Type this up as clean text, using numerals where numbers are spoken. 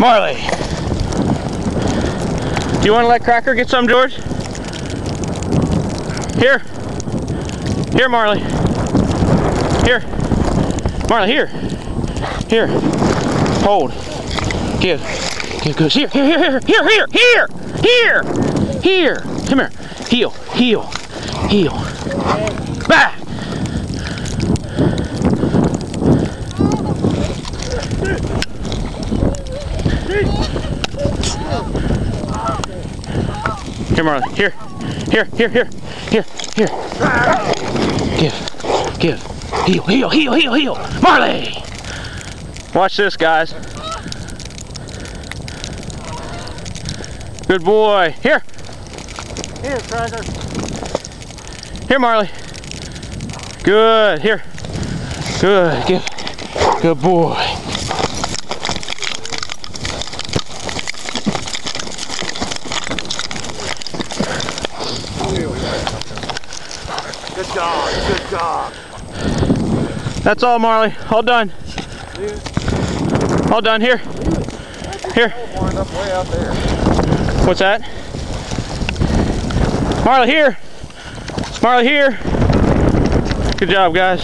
Marley. Do you want to let Cracker get some, George? Here. Here, Marley. Here. Marley, here. Here. Hold. Give. Give goes here. Here, here, here, here, here, here, here. Come here. Heel, heel, heel. Back. Here, Marley. Here. Here, here, here, here, here. Give. Give. Heel, heel, heel, heel, heel. Marley! Watch this, guys. Good boy. Here. Here, Cracker. Here, Marley. Good. Here. Good. Give. Good boy. Good job. Good job. That's all, Marley. All done. All done. Here. Here. Wind up way out there. What's that? Marley, here. Marley, here. Good job, guys.